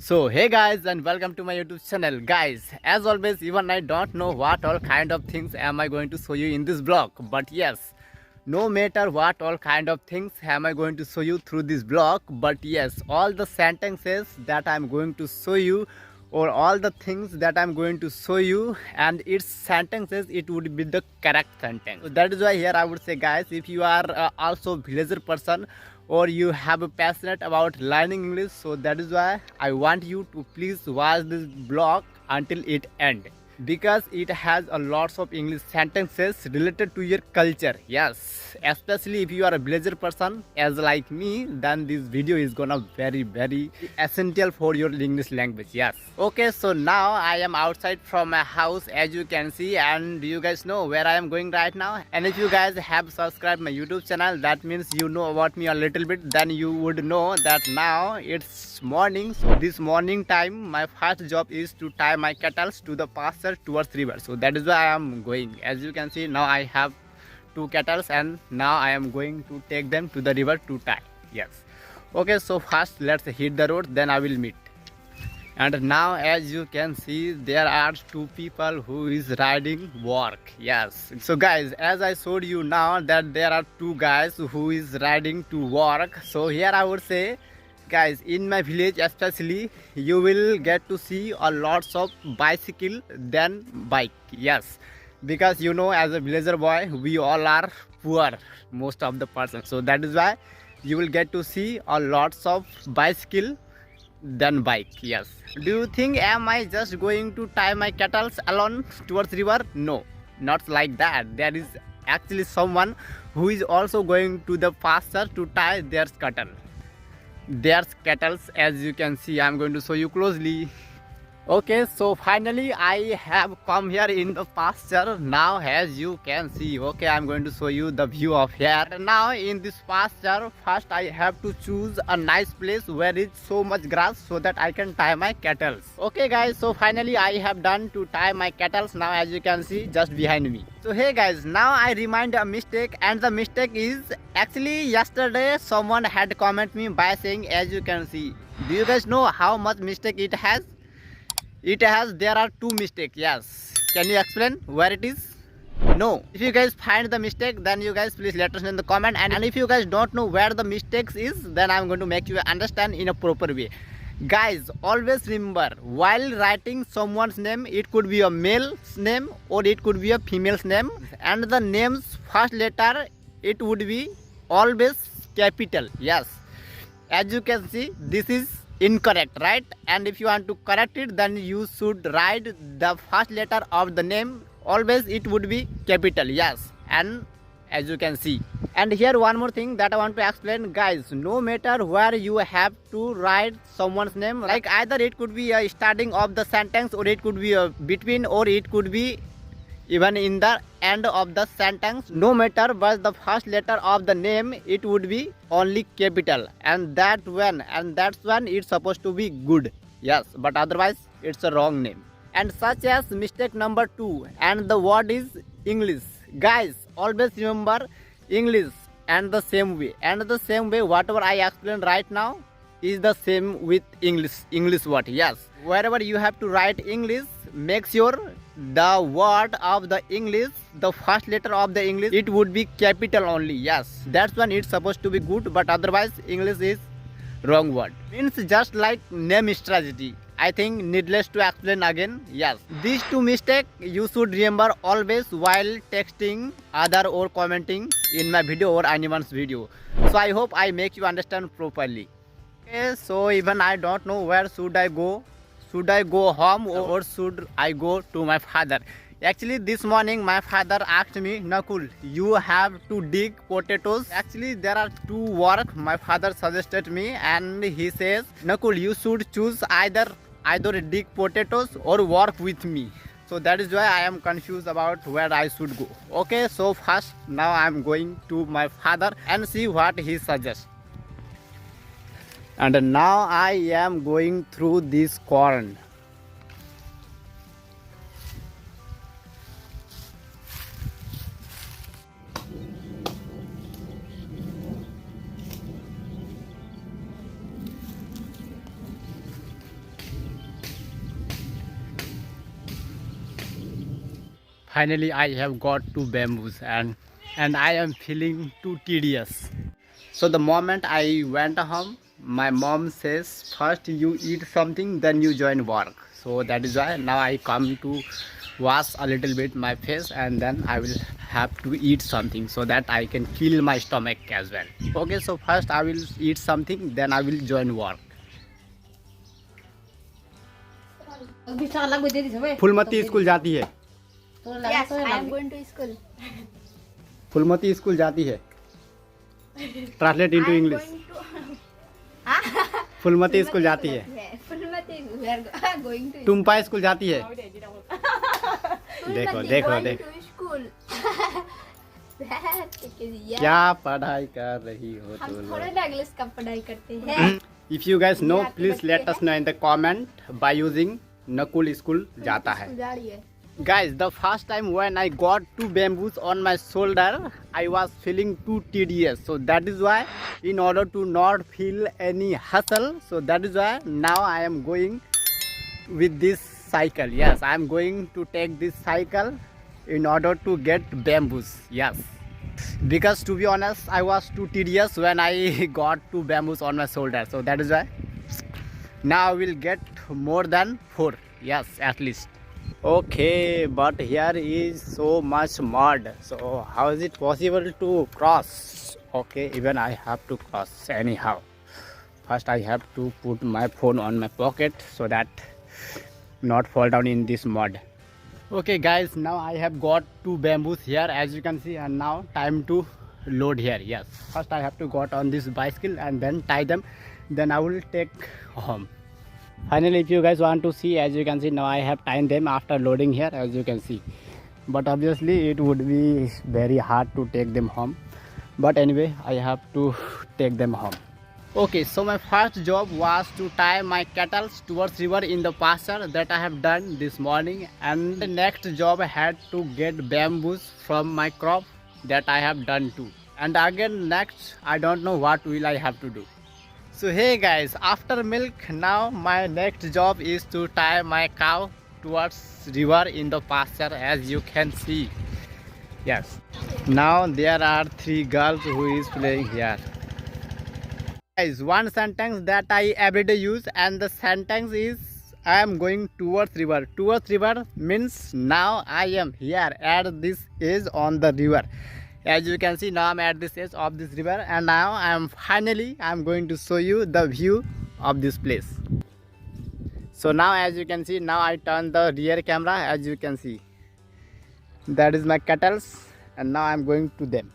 So hey guys, and welcome to my YouTube channel. Guys, as always, even I don't know what all kind of things am I going to show you in this vlog, but yes, no matter what all kind of things am I going to show you through this vlog, but yes, all the sentences that I'm going to show you, or all the things that I'm going to show you and its sentences, it would be the correct sentence. So that is why here I would say, guys, if you are also villager person or you have a passionate about learning English, so that is why I want you to please watch this vlog until it end, because it has a lots of English sentences related to your culture. Yes, especially if you are a villager person as like me, then this video is gonna very essential for your English language. Yes, okay, so now I am outside from my house, as you can see, and you guys know where I am going right now. And if you guys have subscribed my YouTube channel, that means you know about me a little bit, then you would know that now it's morning. So this morning time, my first job is to tie my cattle to the pasture towards river. So that is why I am going. As you can see, now I have two cattle and now I am going to take them to the river to tie. Yes, okay, so first let's hit the road, then I will meet. And now as you can see, there are two people who is riding work. Yes, so guys, as I showed you now that there are two guys who is riding to work. So here I would say, guys, in my village especially, you will get to see a lots of bicycle than bike. Yes, because you know, as a villager boy, we all are poor, most of the person. So that is why you will get to see a lots of bicycle than bike. Yes, do you think am I just going to tie my cattle alone towards river? No, not like that. There is actually someone who is also going to the pasture to tie their cattle. There's cattle, as you can see. I'm going to show you closely. Okay, so finally I have come here in the pasture. Now as you can see, okay, I'm going to show you the view of here. Now in this pasture, first I have to choose a nice place where is so much grass so that I can tie my cattle. Okay guys, so finally I have done to tie my cattle. Now as you can see just behind me. So hey guys, now I remind a mistake, and the mistake is actually yesterday someone had commented me by saying, as you can see, do you guys know how much mistake it has? There are two mistakes. Yes, can you explain where it is? No. If you guys find the mistake, then you guys please let us know in the comment. And if you guys don't know where the mistakes is, then I'm going to make you understand in a proper way. Guys, always remember, while writing someone's name, it could be a male's name or it could be a female's name, and the name's first letter, it would be always capital. Yes, as you can see, this is incorrect, right? And if you want to correct it, then you should write the first letter of the name, always it would be capital. Yes, and as you can see. And here one more thing that I want to explain, guys, no matter where you have to write someone's name, like either it could be a starting of the sentence, or it could be a between, or it could be even in the end of the sentence. No matter what the first letter of the name, it would be only capital, and that's when it's supposed to be good. Yes, but otherwise it's a wrong name. And such as mistake number 2, and the word is English. Guys, always remember English and the same way whatever I explained right now is the same with English word. Yes, wherever you have to write English, make sure the word of the English, the first letter of the English, it would be capital only. Yes, that's when it's supposed to be good, but otherwise English is wrong word. Means just like name strategy. I think needless to explain again. Yes, these two mistakes you should remember always while texting other or commenting in my video or anyone's video. So I hope I make you understand properly. Okay, so even I don't know where should I go. Should I go home or should I go to my father? Actually, this morning my father asked me, Nakul, you have to dig potatoes. Actually, there are two work my father suggested me, and he says, Nakul, you should choose either dig potatoes or work with me. So that is why I am confused about where I should go. Okay, so first now I am going to my father and see what he suggests. And now I am going through this corn. Finally I have got two bamboos and I am feeling too tedious. So the moment I went home, my mom says first you eat something then you join work. So that is why now I come to wash a little bit my face and then I will have to eat something so that I can fill my stomach as well. Okay, so first I will eat something then I will join work. Phulmati school जाती है. Yes, I am going to school. Phulmati school जाती है. Translate into English. Phulmati school जाती है. Fluency, we are going to Tumpa school जाती है. देखो देखो going देखो to school. क्या पढ़ाई कर रही हो हम तुम थोड़ा लोग. ना इंग्लिश का पढ़ाई करते हैं. If you guys know, please let us know in the comment by using Nakul school जाता है. जा रही है. Guys, the first time when I got two bamboos on my shoulder, I was feeling too tedious. So that is why, in order to not feel any hustle, so that is why now I am going with this cycle. Yes, I am going to take this cycle in order to get bamboos. Yes, because to be honest, I was too tedious when I got two bamboos on my shoulder. So that is why now I will get more than 4. Yes, at least. Okay, but here is so much mud, so how is it possible to cross? Okay, even I have to cross anyhow. First I have to put my phone on my pocket so that not fall down in this mud. Okay guys, now I have got two bamboos here as you can see, and now time to load here. Yes, first I have to got on this bicycle and then tie them, then I will take home. Finally, if you guys want to see, as you can see, now I have tied them after loading here, as you can see. But obviously it would be very hard to take them home, but anyway I have to take them home. Okay, so my first job was to tie my cattle towards river in the pasture. That I have done this morning, and the next job I had to get bamboos from my crop. That I have done too. And again next, I don't know what will I have to do. So hey guys, after milk, now my next job is to tie my cow towards river in the pasture, as you can see. Yes, now there are 3 girls who is playing here. Guys, one sentence that I everyday use, and the sentence is I am going towards river. Towards river means now I am here at this edge on the river. As you can see, now I'm at this edge of this river, and now I'm going to show you the view of this place. So now as you can see, now I turn the rear camera. As you can see, that is my cattle, and now I'm going to them.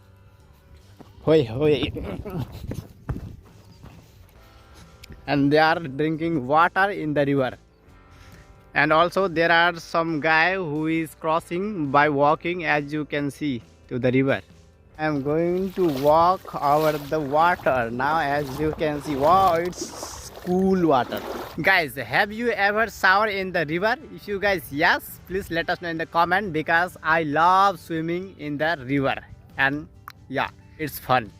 Hoi hoi. And they are drinking water in the river. And also there are some guy who is crossing by walking, as you can see, to the river. I am going to walk over the water now, as you can see. Wow, it's cool water. Guys, have you ever showered in the river? If you guys yes, please let us know in the comment, because I love swimming in the river, and yeah, it's fun.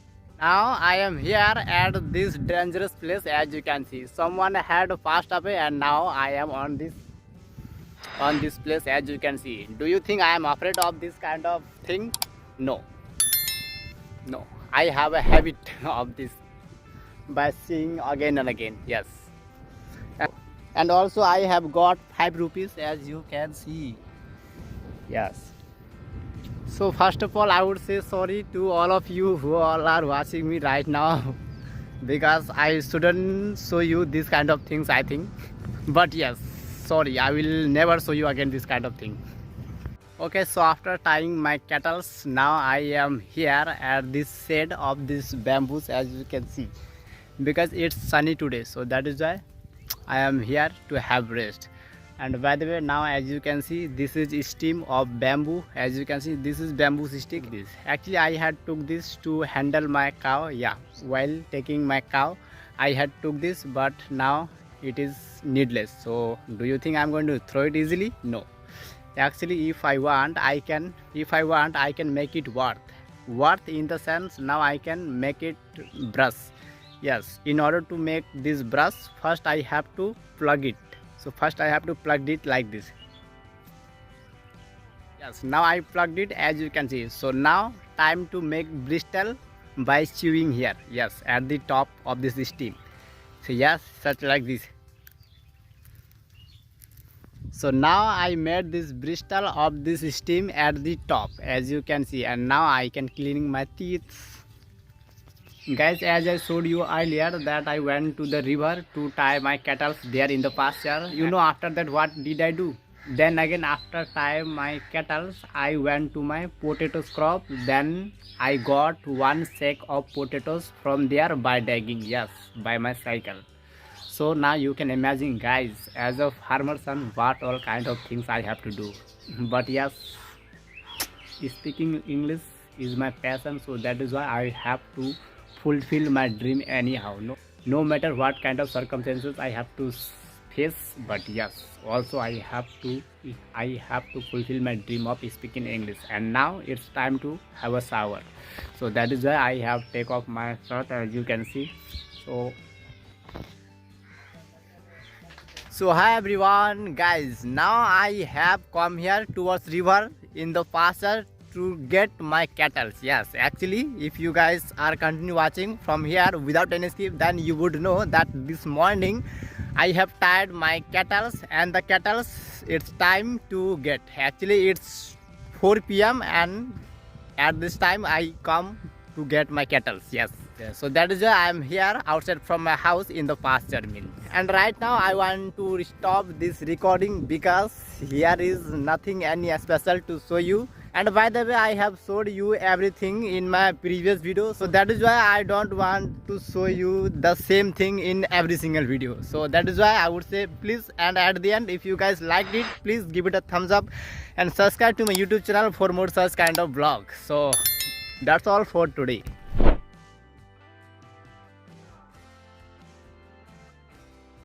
Now I am here at this dangerous place, as you can see. Someone had passed away, and now I am on this place, as you can see. Do you think I am afraid of this kind of thing? No. No, I have a habit of this by seeing again and again. Yes, and also I have got 5 rupees, as you can see. Yes. So first of all, I would say sorry to all of you who all are watching me right now, because I shouldn't show you this kind of things, I think. But yes, sorry, I will never show you again this kind of thing. Okay, so after tying my cattle, now I am here at this shade of this bamboos, as you can see, because it's sunny today, so that is why I am here to have rest. And by the way, now as you can see, this is stem of bamboo. As you can see, this is bamboo stick. This actually I had took this to handle my cow. Yeah, while taking my cow, I had took this, but now it is needless. So do you think I'm going to throw it easily? No. Actually, if I want, I can make it worth in the sense, now I can make it brush. Yes, in order to make this brush, first I have to plug it. So first I have to plug it like this. Yes, now I plugged it as you can see. So now time to make Bristol by chewing here. Yes, at the top of this steam. So yes, such like this. So now I made this Bristol of this steam at the top as you can see, and now I can cleaning my teeth. Guys, as I showed you earlier that I went to the river to tie my cattle there in the pasture. You know, after that what did I do? Then again, after tying my cattle, I went to my potatoes crop. Then I got one sack of potatoes from there by digging, yes, by my cycle. So now you can imagine, guys, as a farmer son, what all kind of things I have to do. But yes, speaking English is my passion, so that is why I have to fulfill my dream anyhow. No matter what kind of circumstances I have to face, but yes, also I have to fulfill my dream of speaking English. And now it's time to have a shower, so that is why I have take off my shirt as you can see. So hi everyone, guys, now I have come here towards river in the pasture to get my cattle. Yes, actually if you guys are continue watching from here without any skip, then you would know that this morning I have tied my cattle, and the cattle it's time to get. Actually it's 4 p.m. and at this time I come to get my cattle. Yes. So that is why I am here outside from my house in the pasture mill. And right now I want to stop this recording because here is nothing any special to show you. And by the way, I have showed you everything in my previous video, so that is why I don't want to show you the same thing in every single video. So that is why I would say please, and at the end, if you guys liked it, please give it a thumbs up and subscribe to my YouTube channel for more such kind of vlogs. So that's all for today.